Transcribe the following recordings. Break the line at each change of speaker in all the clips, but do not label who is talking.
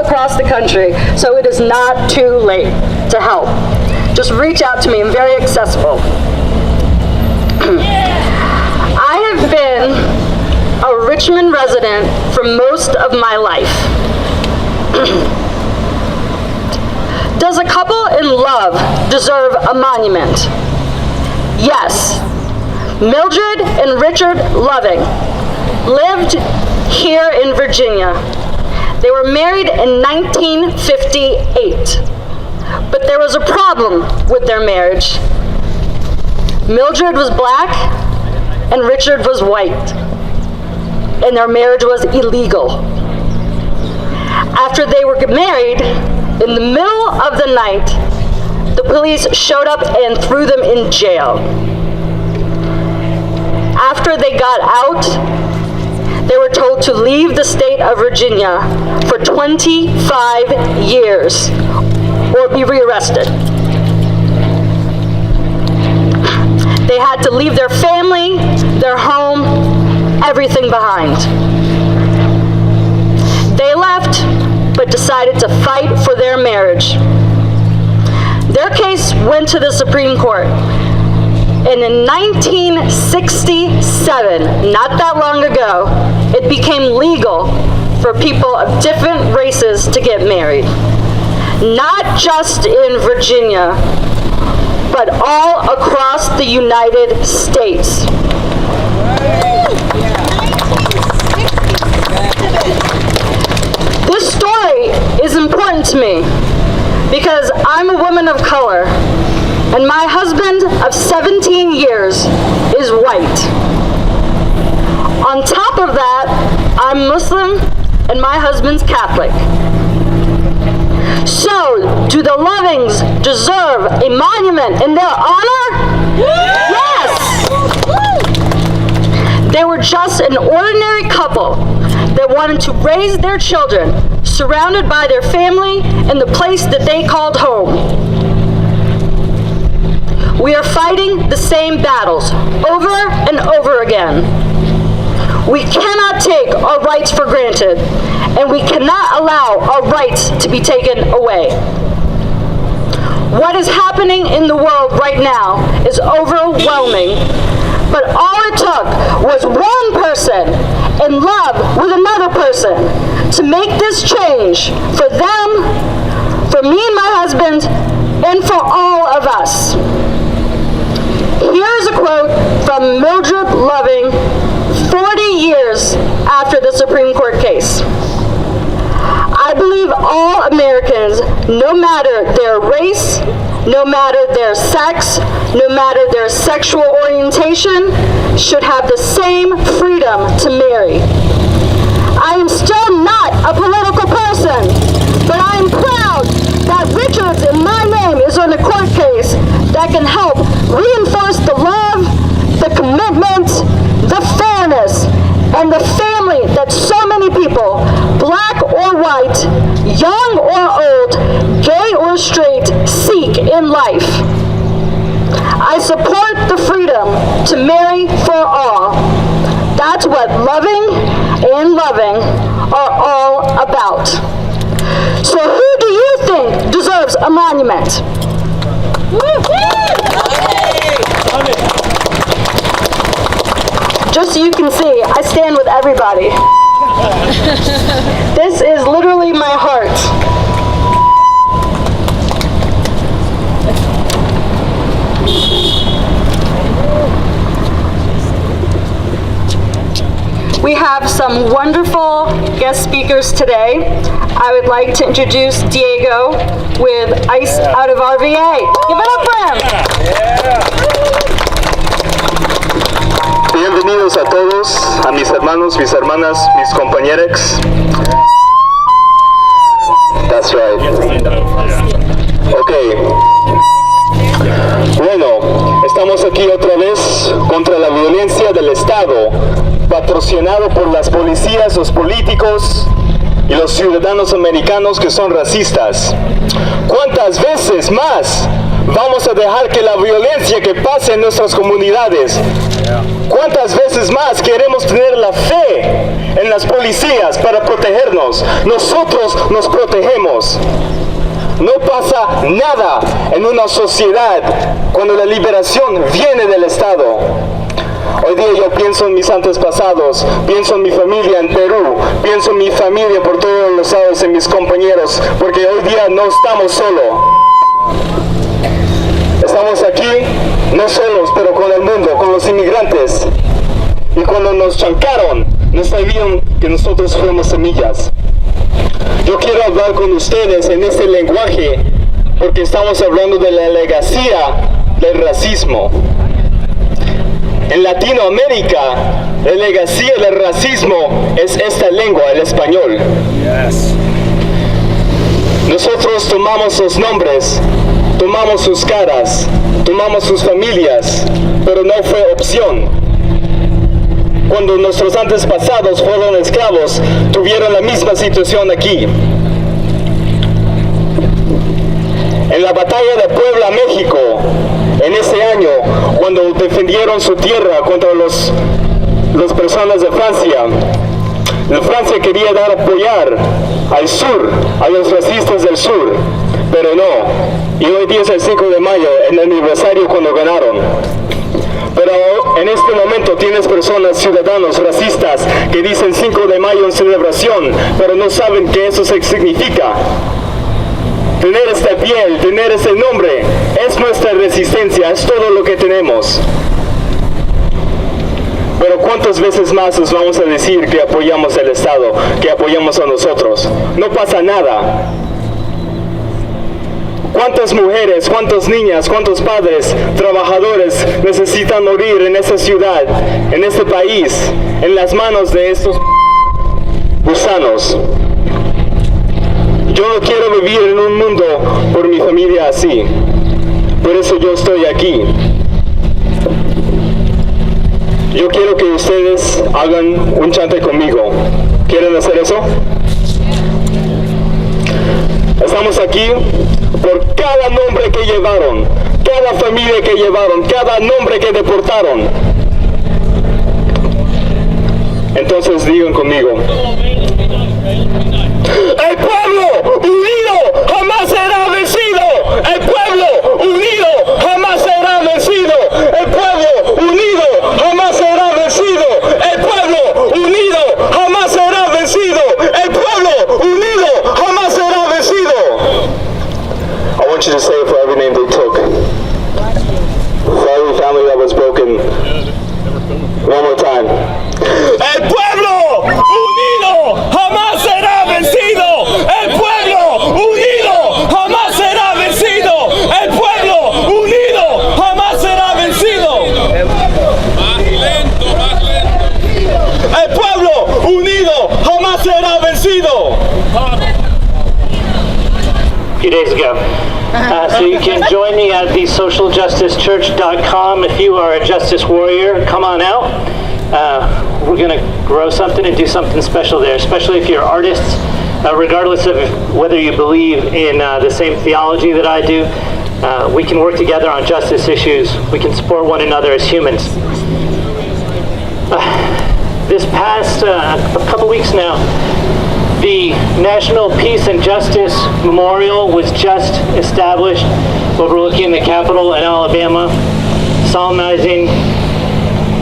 across the country, so it is not too late to help. Just reach out to me. I'm very accessible. I have been a Richmond resident for most of my life. Does a couple in love deserve a monument? Yes. Mildred and Richard Loving lived here in Virginia. They were married in 1958, but there was a problem with their marriage. Mildred was black and Richard was white, and their marriage was illegal. After they were married, in the middle of the night, the police showed up and threw them in jail. After they got out, they were told to leave the state of Virginia for 25 years or be rearrested. They had to leave their family, their home, everything behind. They left, but decided to fight for their marriage. Their case went to the Supreme Court. And in 1967, not that long ago, it became legal for people of different races to get married. Not just in Virginia, but all across the United States. This story is important to me because I'm a woman of color, and my husband of 17 years is white. On top of that, I'm Muslim and my husband's Catholic. So, do the Lovings deserve a monument in their honor? Yes! They were just an ordinary couple that wanted to raise their children surrounded by their family in the place that they called home. We are fighting the same battles over and over again. We cannot take our rights for granted, and we cannot allow our rights to be taken away. What is happening in the world right now is overwhelming, but all it took was one person in love with another person to make this change for them, for me and my husband, and for all of us. Here's a quote from Mildred Loving 40 years after the Supreme Court case. I believe all Americans, no matter their race, no matter their sex, no matter their sexual orientation, should have the same freedom to marry. I am still not a political person, but I am proud that Richard's in my name is on a court case that can help reinforce the love, the commitment, the fairness, and the family that so many people, black or white, young or old, gay or straight, seek in life. I support the freedom to marry for all. That's what loving and loving are all about. So who do you think deserves a monument? Just so you can see, I stand with everybody. This is literally my heart. We have some wonderful guest speakers today. I would like to introduce Diego with Iced Out of RVA. Give it up for him.
Bienvenidos a todos, a mis hermanos, mis hermanas, mis compañeros. That's right. Okay. Bueno, estamos aquí otra vez contra la violencia del Estado, patrocinado por las policías, los políticos y los ciudadanos americanos que son racistas. ¿Cuántas veces más vamos a dejar que la violencia que pase en nuestras comunidades? ¿Cuántas veces más queremos tener la fe en las policías policías para protegernos. Nosotros nos protegemos. No pasa nada en una sociedad cuando la liberación viene del Estado. Hoy día yo pienso en mis antepasados, pienso en mi familia en Perú, pienso en mi familia por todos los lados, en mis compañeros, porque hoy día no estamos solos. Estamos aquí, no solos, pero con el mundo, con los inmigrantes. Y cuando nos chancaron, no sabían que nosotros fuimos semillas. Yo quiero hablar con ustedes en este lenguaje, porque estamos hablando de la legacía del racismo. En Latinoamérica, la legacía del racismo es esta lengua, el español. Yes. Nosotros tomamos sus nombres, tomamos sus caras, tomamos sus familias, pero no fue opción. Cuando nuestros antepasados fueron esclavos, tuvieron la misma situación aquí. En la batalla de Puebla, México, en ese año, cuando defendieron su tierra contra las personas de Francia, Francia quería dar apoyar al sur, a los racistas del sur, pero no. Y hoy día es el 5 de mayo, el aniversario cuando ganaron. Pero en este momento tienes personas, ciudadanos racistas, que dicen 5 de mayo en celebración, pero no saben qué eso significa. Tener esta piel, tener ese nombre, es nuestra resistencia, es todo lo que tenemos. Pero ¿cuántas veces más os vamos a decir que apoyamos al Estado, que apoyamos a nosotros? No pasa nada. ¿Cuántas mujeres, cuántas niñas, cuántos padres, trabajadores necesitan morir en esta ciudad, en este país, en las manos de estos gusanos? Yo no quiero vivir en un mundo por mi familia así. Por eso yo estoy aquí. Yo quiero que ustedes hagan un chante conmigo. ¿Quieren hacer eso? Estamos aquí por cada nombre que llevaron, cada familia que llevaron, cada nombre que deportaron. Entonces digan conmigo: el pueblo unido jamás será vencido. El pueblo unido jamás será vencido. El pueblo unido jamás será vencido. El pueblo unido jamás será vencido. El pueblo unido jamás será vencido. I want you to say it for every name they took. For every family that was broken. One more time. El pueblo unido jamás será vencido. El pueblo unido jamás será vencido. El pueblo unido jamás será vencido. Más lento, más lento. El pueblo unido jamás será vencido. A few days ago. So you can join me at thesocialjusticechurch.com. If you are a justice warrior, come on out. We're going to grow something and do something special there, especially if you're artists, regardless of whether you believe in the same theology that I do. We can work together on justice issues. We can support one another as humans. This past a couple weeks now, the National Peace and Justice Memorial was just established overlooking the Capitol in Alabama, solemnizing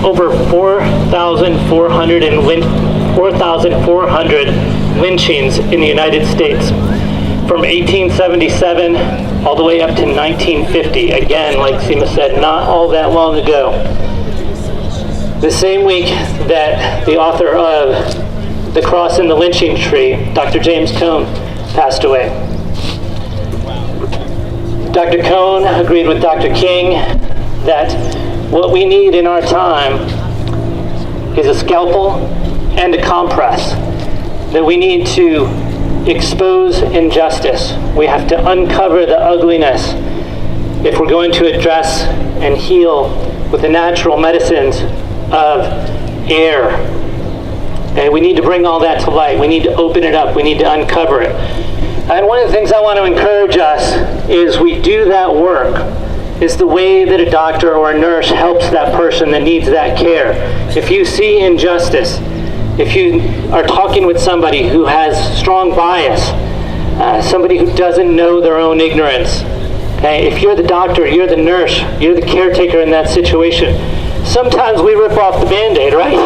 over 4,400 lynchings in the United States from 1877 all the way up to 1950. Again, like Seema said, not all that long ago. The same week that the author of The Cross and the Lynching Tree, Dr. James Cone, passed away. Dr. Cone agreed with Dr. King that what we need in our time is a scalpel and a compress, that we need to expose injustice. We have to uncover the ugliness if we're going to address and heal with the natural medicines of air. And we need to bring all that to light. We need to open it up. We need to uncover it. And one of the things I want to encourage us is we do that work. It's the way that a doctor or a nurse helps that person that needs that care. If you see injustice,
if you are talking with somebody who has strong bias, somebody who doesn't know their own ignorance, okay? If you're the doctor, you're the nurse, you're the caretaker in that situation, sometimes we rip off the Band-Aid, right?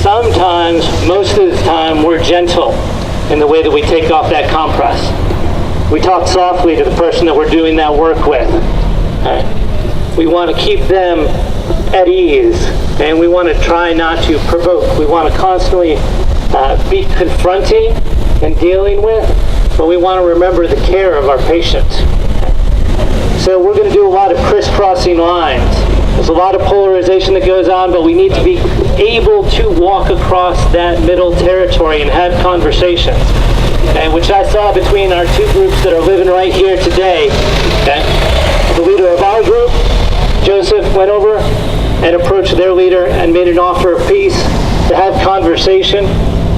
Sometimes, most of the time, we're gentle in the way that we take off that compress. We talk softly to the person that we're doing that work with. We want to keep them at ease, and we want to try not to provoke. We want to constantly be confronting and dealing with, but we want to remember the care of our patients. So we're going to do a lot of crisscrossing lines. There's a lot of polarization that goes on, but we need to be able to walk across that middle territory and have conversations, okay, which I saw between our two groups that are living right here today. Okay? The leader of our group, Joseph, went over and approached their leader and made an offer of peace to have conversation,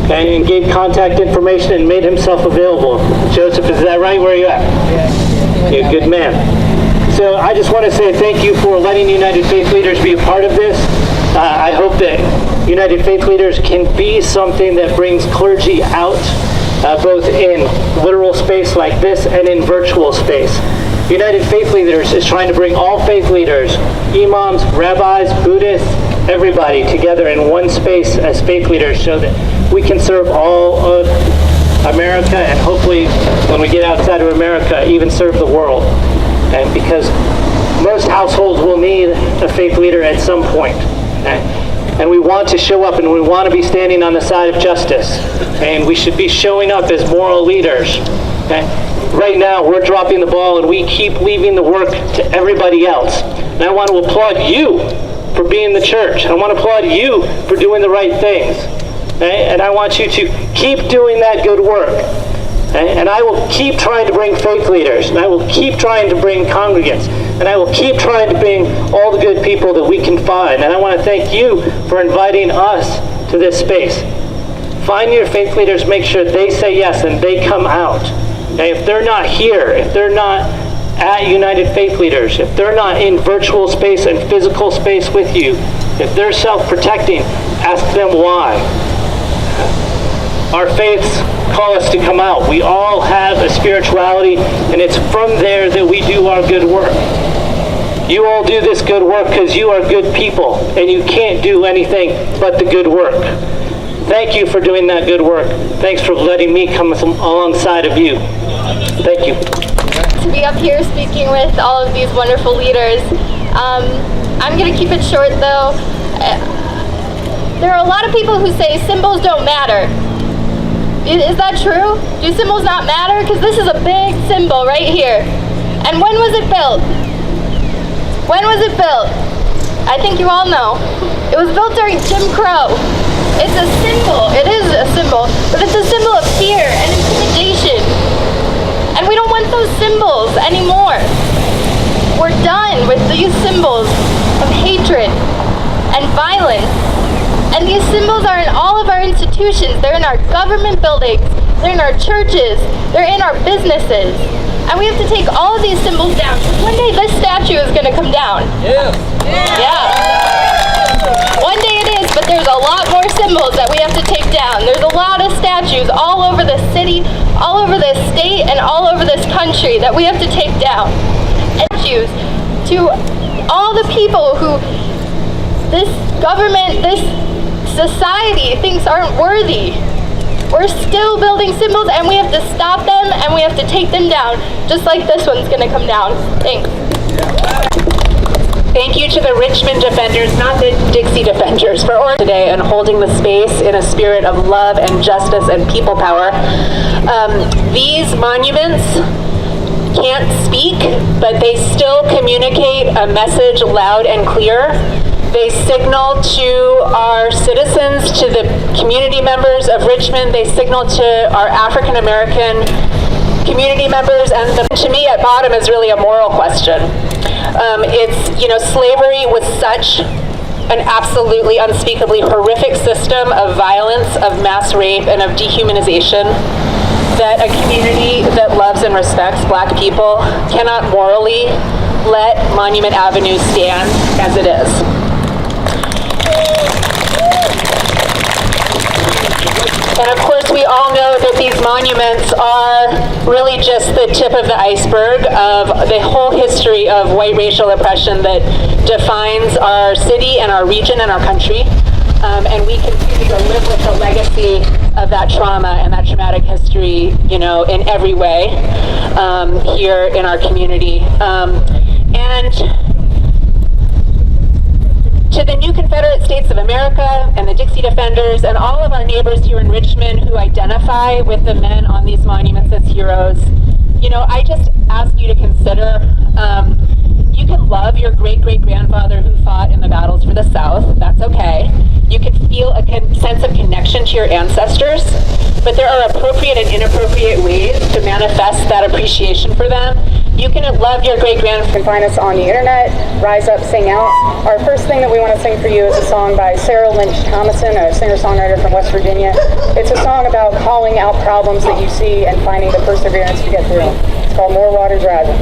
okay, and gave contact information and made himself available. Joseph, is that right? Where are you at? Yeah. You're a good man. So I just want to say thank you for letting United Faith Leaders be a part of this. I hope that United Faith Leaders can be something that brings clergy out, both in literal space like this and in virtual space. United Faith Leaders is trying to bring all faith leaders, imams, rabbis, Buddhists, everybody together in one space as faith leaders so that we can serve all of America, and hopefully when we get outside of America, even serve the world. And because most households will need a faith leader at some point. Okay? And we want to show up, and we want to be standing on the side of justice. And we should be showing up as moral leaders. Okay? Right now, we're dropping the ball, and we keep leaving the work to everybody else. And I want to applaud you for being the church. I want to applaud you for doing the right things. Okay? And I want you to keep doing that good work. And I will keep trying to bring faith leaders, and I will keep trying to bring congregants, and I will keep trying to bring all the good people that we can find. And I want to thank you for inviting us to this space. Find your faith leaders, make sure they say yes and they come out. And if they're not here, if they're not at United Faith Leaders, if they're not in virtual space and physical space with you, if they're self-protecting, ask them why. Our faiths call us to come out. We all have a spirituality, and it's from there that we do our good work. You all do this good work because you are good people, and you can't do anything but the good work. Thank you for doing that good work. Thanks for letting me come alongside of you. Thank you.
To be up here speaking with all of these wonderful leaders. I'm going to keep it short, though. There are a lot of people who say symbols don't matter. Is that true? Do symbols not matter? Because this is a big symbol right here. And when was it built? When was it built? I think you all know. It was built during Jim Crow. It's a symbol. It is a symbol. But it's a symbol of fear and intimidation. And we don't want those symbols anymore. We're done with these symbols of hatred and violence. And these symbols are in all of our institutions. They're in our government buildings. They're in our churches. They're in our businesses. And we have to take all of these symbols down. One day this statue is going to come down. Yeah. One day it is, but there's a lot more symbols that we have to take down. There's a lot of statues all over the city, all over this state, and all over this country that we have to take down. And statues to all the people who this government, this society thinks aren't worthy. We're still building symbols, and we have to stop them, and we have to take them down, just like this one's going to come down. Thanks.
Thank you to the Richmond defenders, not the Dixie defenders, for today and holding the space in a spirit of love and justice and people power. These monuments can't speak, but they still communicate a message loud and clear. They signal to our citizens, to the community members of Richmond. They signal to our African American community members, and to me at bottom is really a moral question. Slavery was such an absolutely unspeakably horrific system of violence, of mass rape, and of dehumanization that a community that loves and respects Black people cannot morally let Monument Avenue stand as it is. And of course, we all know that these monuments are really just the tip of the iceberg of the whole history of white racial oppression that defines our city and our region and our country. And we continue to live with the legacy of that trauma and that traumatic history, you know, in every way here in our community. And to the new Confederate States of America and the Dixie Defenders and all of our neighbors here in Richmond who identify with the men on these monuments as heroes, you know, I just ask you to consider, you can love your great-great-grandfather who fought in the battles for the South. That's okay. You can feel a sense of connection to your ancestors, but there are appropriate and inappropriate ways to manifest that appreciation for them. You can love your great-grandfather.
You can find us on the internet, Rise Up, Sing Out. Our first thing that we want to sing for you is a song by Sarah Lynch Thomason, a singer-songwriter from West Virginia. It's a song about calling out problems that you see and finding the perseverance to get through them. It's called More Waters Rising.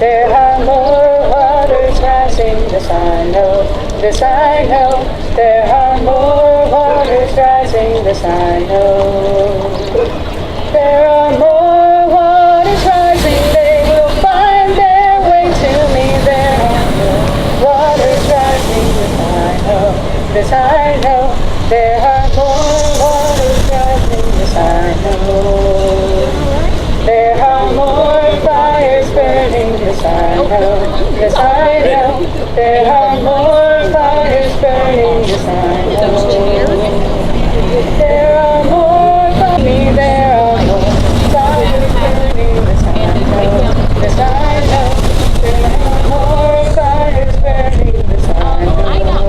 There are more waters rising, this I know, this I know. There are more waters rising, this I know. There are more waters rising, they will find their way to me. There are more waters rising, this I know. There are more waters rising, this I know. There are more fires burning, this I know, this I know. There are more fires burning, this I know. There are more fires, there are more fires burning, this I know, this I know. There are more fires burning, this I know.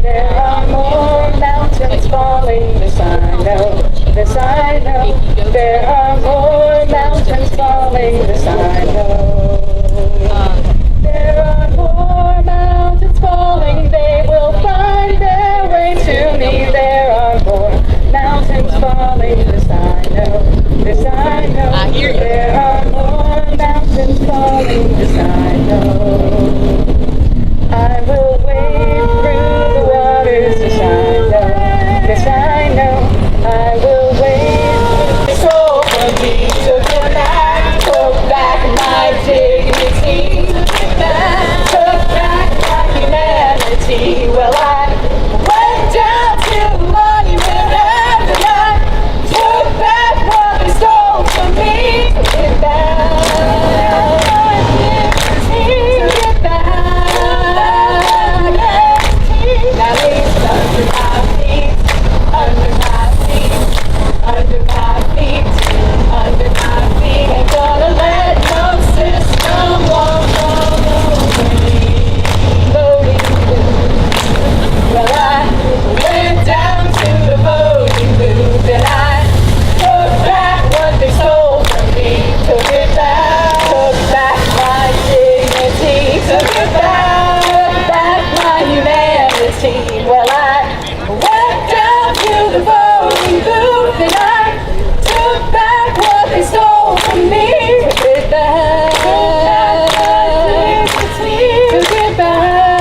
There are more mountains falling, this I know, this I know. There are more mountains falling, this I know. There are more mountains falling, they will find their way to me. There are more mountains falling, this I know, this I know. I hear you. There are more mountains falling, this I know. I will wade through the waters, this I know, this I know. I will wade through the soul for me to get back, took back my dignity, took back my humanity. Well, I went down to the monument every night, took back what they stole from me, to get back my dignity, to get back. Now it's under my feet, under my feet, under my feet, under my feet. Ain't gonna let no system walk all over me. Voting booth. Well, I went down to the voting booth and I took back what they stole from me. Took it back, took back my dignity, took it back, took back my humanity. Well, I went down to the voting booth and I took back what they stole from me. Took it back, took it back.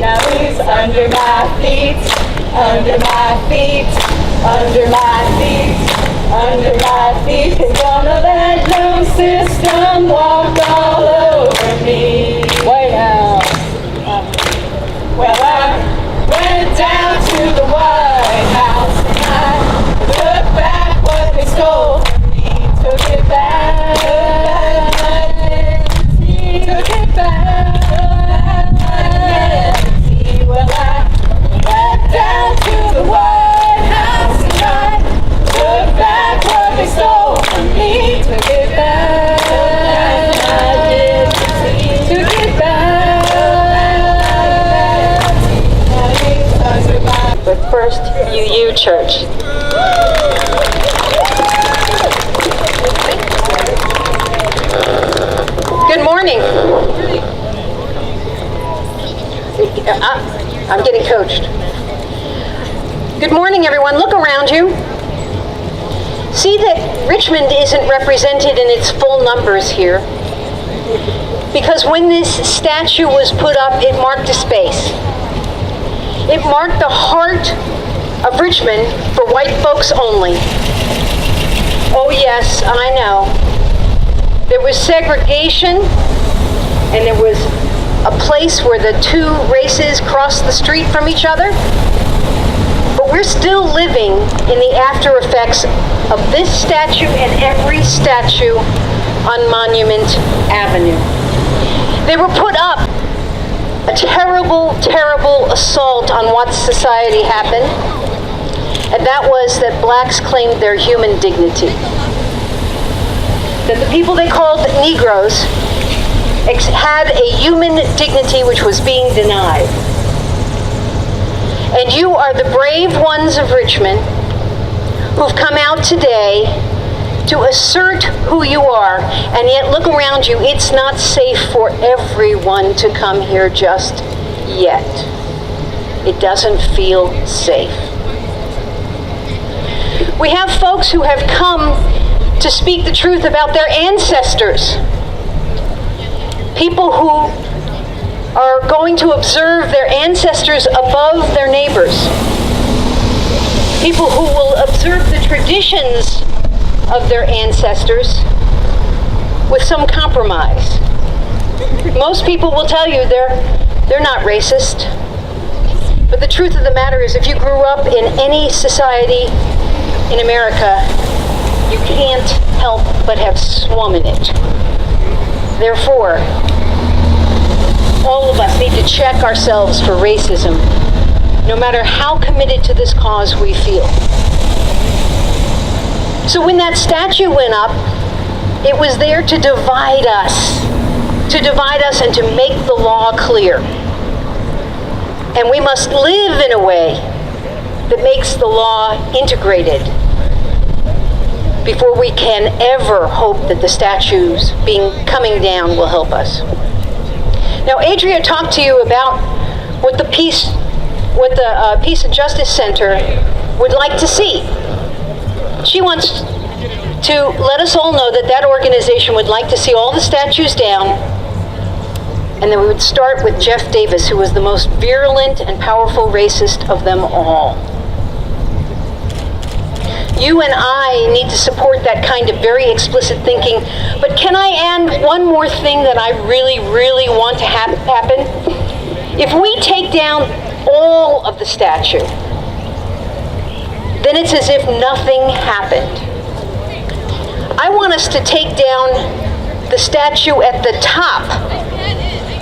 Now he's under my feet, under my feet, under my feet, under my feet. He's gonna let no system walk all over me. White House. Well, I went down to the White House and I took back what they stole from me. Took it back, took it back. Well, I went down to the White House and I took back what they stole from me. Took it back, took it back. But first, UU Church. Good morning. I'm getting coached. Good morning, everyone. Look around you. See that Richmond isn't represented in its full numbers here.
Because when this statue was put up, it marked a space. It marked the heart of Richmond for white folks only. Oh yes, I know. There was segregation, and there was a place where the two races crossed the street from each other. But we're still living in the after effects of this statue and every statue on Monument Avenue. They were put up. A terrible, terrible assault on what society happened, and that was that blacks claimed their human dignity. That the people they called Negroes had a human dignity which was being denied. And you are the brave ones of Richmond who've come out today to assert who you are, and yet look around you, it's not safe for everyone to come here just yet. It doesn't feel safe. We have folks who have come to speak the truth about their ancestors. People who are going to observe their ancestors above their neighbors. People who will observe the traditions of their ancestors with some compromise. Most people will tell you they're not racist. But the truth of the matter is, if you grew up in any society in America, you can't help but have swum in it. Therefore, all of us need to check ourselves for racism, no matter how committed to this cause we feel. So when that statue went up, it was there to divide us and to make the law clear. And we must live in a way that makes the law integrated before we can ever hope that the statues coming down will help us. Now, Adria talked to you about what the Peace and Justice Center would like to see. She wants to let us all know that that organization would like to see all the statues down, and then we would start with Jeff Davis, who was the most virulent and powerful racist of them all. You and I need to support that kind of very explicit thinking, but can I add one more thing that I really, really want to happen? If we take down all of the statue, then it's as if nothing happened. I want us to take down the statue at the top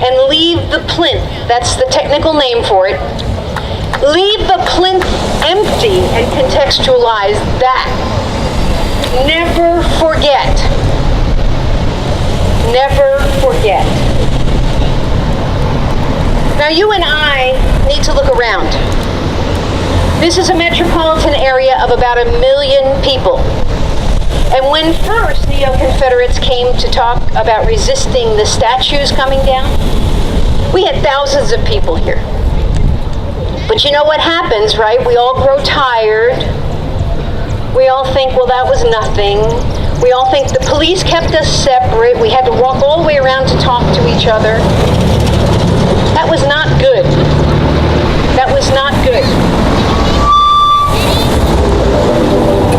and leave the plinth, that's the technical name for it, leave the plinth empty and contextualize that. Never forget. Never forget. Now you and I need to look around. This is a metropolitan area of about 1 million people. And when first neo-Confederates came to talk about resisting the statues coming down, we had thousands of people here. But you know what happens, right? We all grow tired. We all think, well, that was nothing. We all think the police kept us separate. We had to walk all the way around to talk to each other. That was not good. That was not good.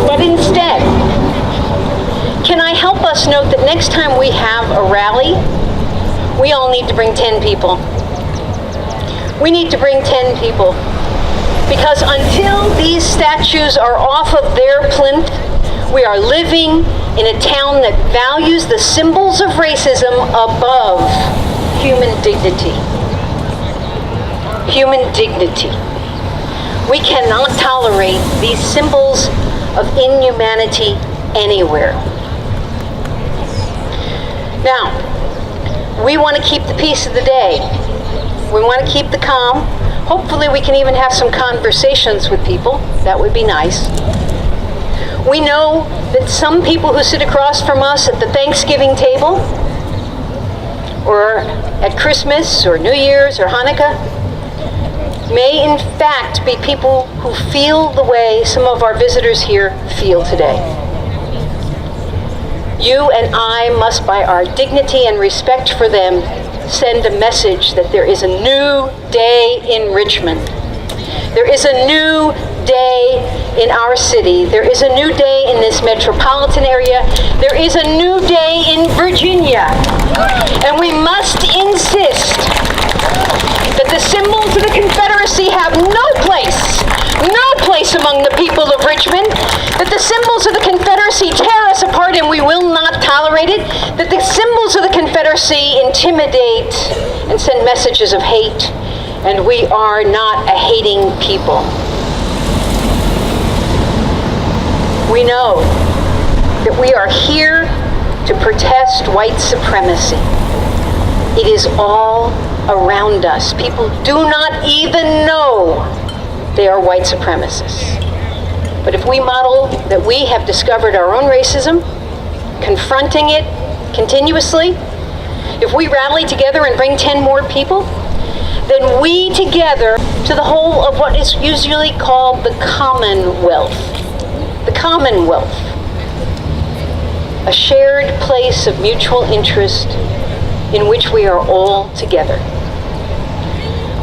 But instead, can I help us note that next time we have a rally, we all need to bring 10 people. We need to bring 10 people. Because until these statues are off of their plinth, we are living in a town that values the symbols of racism above human dignity. Human dignity. We cannot tolerate these symbols of inhumanity anywhere. Now, we want to keep the peace of the day. We want to keep the calm. Hopefully we can even have some conversations with people. That would be nice. We know that some people who sit across from us at the Thanksgiving table, or at Christmas, or New Year's, or Hanukkah, may in fact be people who feel the way some of our visitors here feel today. You and I must, by our dignity and respect for them, send a message that there is a new day in Richmond. There is a new day in our city. There is a new day in this metropolitan area. There is a new day in Virginia. And we must insist that the symbols of the Confederacy have no place among the people of Richmond, that the symbols of the Confederacy tear us apart and we will not tolerate it, that the symbols of the Confederacy intimidate and send messages of hate, and we are not a hating people. We know that we are here to protest white supremacy. It is all around us. People do not even know they are white supremacists. But if we model that we have discovered our own racism, confronting it continuously, if we rally together and bring 10 more people, then we together to the whole of what is usually called the Commonwealth. The Commonwealth, a shared place of mutual interest in which we are all together.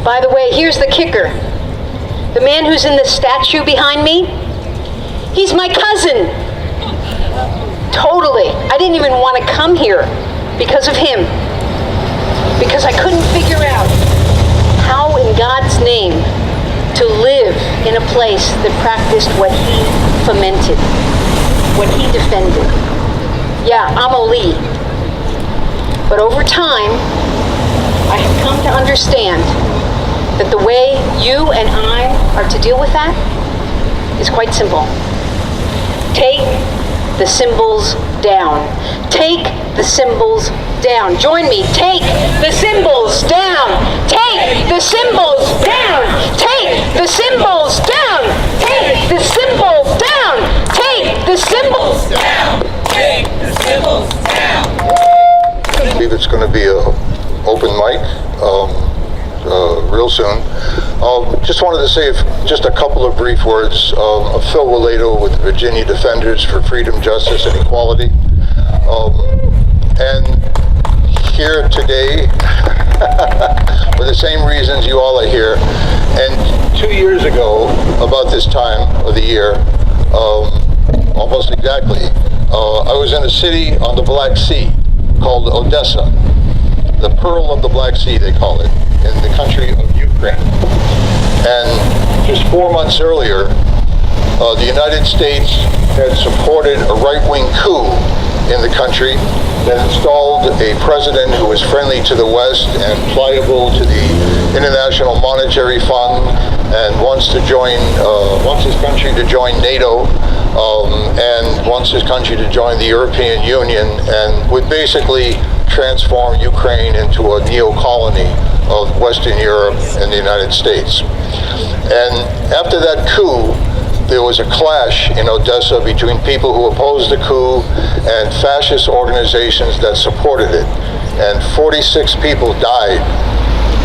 By the way, here's the kicker. The man who's in the statue behind me, he's my cousin. Totally. I didn't even want to come here because of him. Because I couldn't figure out how in God's name to live in a place that practiced what he fomented, what he defended. Yeah, I'm a Lee. But over time, I have come to understand that the way you and I are to deal with that is quite simple. Take the symbols down. Take the symbols down. Join me. Take the symbols down. Take the symbols down. Take the symbols down. Take the symbols down. Take the symbols down.
Take the symbols down. I believe it's going to be an open mic real soon. Just wanted to say just a couple of brief words. Phil Waledo with the Virginia Defenders for Freedom, Justice, and Equality. And here today, for the same reasons you all are here. And 2 years ago, about this time of the year, almost exactly, I was in a city on the Black Sea called Odessa. The Pearl of the Black Sea, they call it, in the country of Ukraine. And just 4 months earlier, the United States had supported a right-wing coup in the country that installed a president who was friendly to the West and pliable to the International Monetary Fund and wants his country to join NATO and wants his country to join the European Union, and would basically transform Ukraine into a neo-colony of Western Europe and the United States. And after that coup, there was a clash in Odessa between people who opposed the coup and fascist organizations that supported it. And 46 people died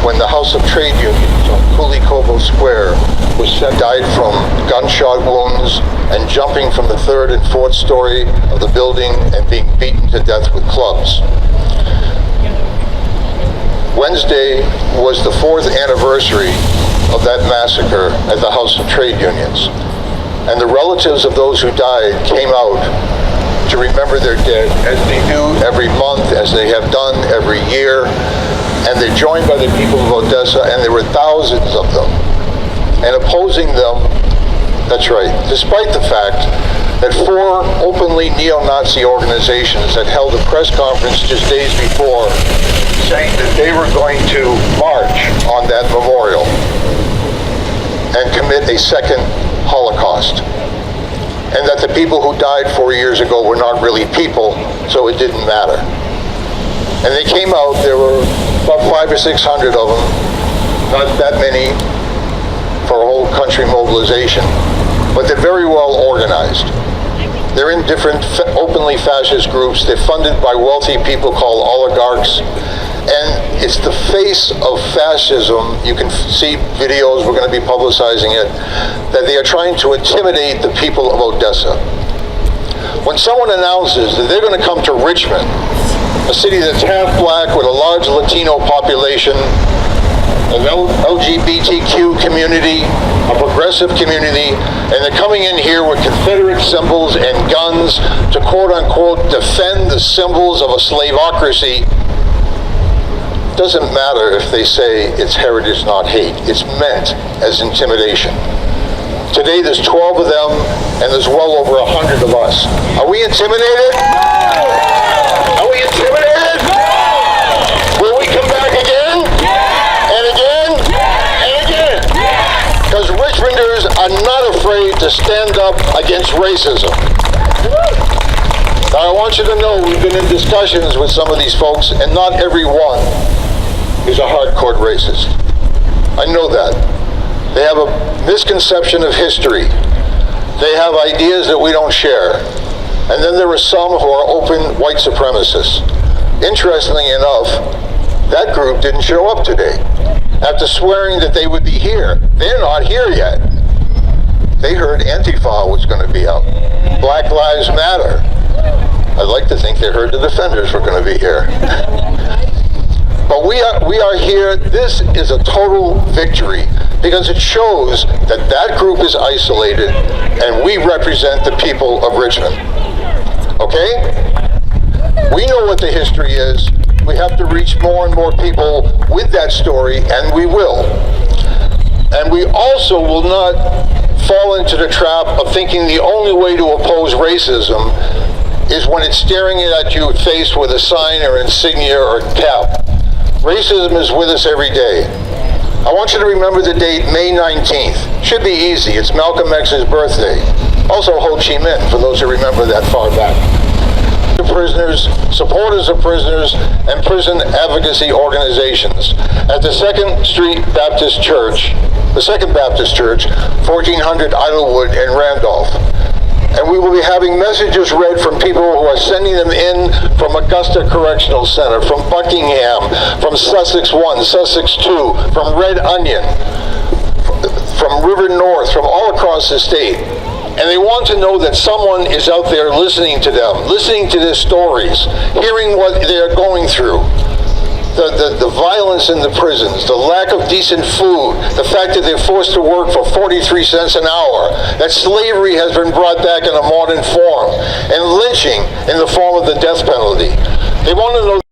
when the House of Trade Unions on Kulikovo Square died from gunshot wounds and jumping from the 3rd and 4th story of the building and being beaten to death with clubs. Wednesday was the 4th anniversary of that massacre at the House of Trade Unions. And the relatives of those who died came out to remember their dead, as they do every month, as they have done every year. And they're joined by the people of Odessa, and there were thousands of them. And opposing them, that's right, despite the fact that 4 openly neo-Nazi organizations had held a press conference just days before saying that they were going to march on that memorial and commit a second Holocaust. And that the people who died 4 years ago were not really people, so it didn't matter. And they came out, there were about 500 or 600 of them, not that many for a whole country mobilization, but they're very well organized. They're in different openly fascist groups. They're funded by wealthy people called oligarchs. And it's the face of fascism. You can see videos, we're going to be publicizing it, that they are trying to intimidate the people of Odessa. When someone announces that they're going to come to Richmond, a city that's half black with a large Latino population, an LGBTQ community, a progressive community, and they're coming in here with Confederate symbols and guns to quote-unquote defend the symbols of a slaveocracy, doesn't matter if they say it's heritage, not hate. It's meant as intimidation. Today there's 12 of them, and there's well over 100 of us. Are we intimidated? No! Are we intimidated? No! Will we come back again? Yeah! And again? Yeah! And again? Because Richmonders are not afraid to stand up against racism. Now I want you to know we've been in discussions with some of these folks, and not every one is a hardcore racist. I know that. They have a misconception of history. They have ideas that we don't share. And then there are some who are open white supremacists. Interestingly enough, that group didn't show up today. After swearing that they would be here, they're not here yet. They heard Antifa was going to be out. Black Lives Matter. I'd like to think they heard the Defenders were going to be here. But we are here. This is a total victory because it shows that that group is isolated and we represent the people of Richmond. Okay? We know what the history is. We have to reach more and more people with that story, and we will. And we also will not fall into the trap of thinking the only way to oppose racism is when it's staring at you faced with a sign or insignia or cap. Racism is with us every day. I want you to remember the date, May 19th. Should be easy. It's Malcolm X's birthday. Also Ho Chi Minh, for those who remember that far back. The prisoners, supporters of prisoners, and prison advocacy organizations at the Second Baptist Church, 1400 Idlewood in Randolph. And we will be having messages read from people who are sending them in from Augusta Correctional Center, from Buckingham, from Sussex 1, Sussex 2, from Red Onion, from River North, from all across the state. And they want to know that someone is out there listening to them, listening to their stories, hearing what they're going through. The violence in the prisons, the lack of decent food, the fact that they're forced to work for 43 cents an hour, that slavery has been brought back in a modern form, and lynching in the form of the death penalty. They want to know